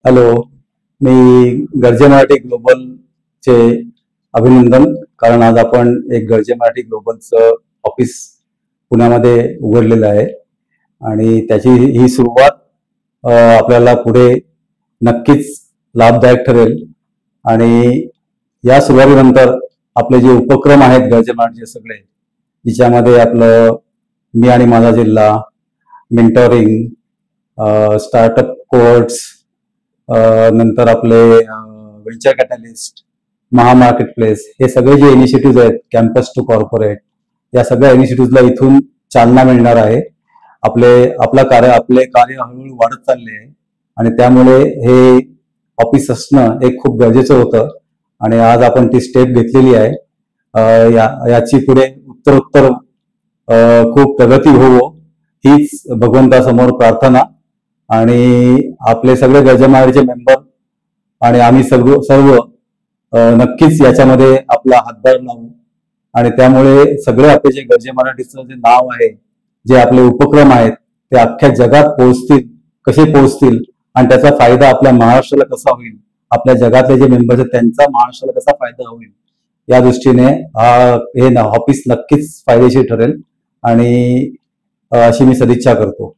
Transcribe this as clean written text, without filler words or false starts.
Hello. मी गर्जे मराठी ग्लोबलचे अभिनंदन, कारण आज आपण एक गर्जे मराठी ग्लोबलचं ऑफिस पुण्यामध्ये उघडलेलं आहे आणि त्याची ही सुरुवात आपल्याला पुढे नक्कीच लाभदायक ठरेल. आणि या सुरुवातीनंतर आपले जे उपक्रम आहेत गर्जे मराठीचे सगळे, जिच्यामध्ये आपलं मी आणि माझा जिल्हा, मेंटॉरिंग, स्टार्टअप कोर्ट्स, नंतर आपले वेंचर कॅटलिस्ट, महा मार्केट प्लेस, हे सगळे जे इनिशिएटिव्ह आहेत, कॅम्पस टू कॉर्पोरेट, या सगळ्या इनिशिएटिव्हला इथून चालना मिळणार आहे. आपले कार्य हळूहळू वाढत चालले आहे आणि त्यामुळे हे ऑफिस असणं एक खूप गरजेचं होतं आणि आज आपण ती स्टेप घेतलेली आहे. याची पुढे उत्तरोत्तर खूप प्रगती होवो हीच भगवंतासमोर प्रार्थना. आणि आपले सगळे गर्जे मराठीचे मेंबर आणि आम्ही सर्व नक्कीच याच्यामध्ये आपला हातभार लावू आणि त्यामुळे सगळे आपले जे गर्जे मराठीचं जे नाव आहे, जे आपले उपक्रम आहेत, ते अख्ख्या जगात पोहोचतील, कसे पोहोचतील आणि त्याचा फायदा आपल्या महाराष्ट्राला कसा होईल, आपल्या जगातले जे मेंबर्स आहेत त्यांचा महाराष्ट्राला कसा फायदा होईल, या दृष्टीने हे ऑफिस नक्कीच फायदेशीर ठरेल आणि अशी मी सदिच्छा करतो.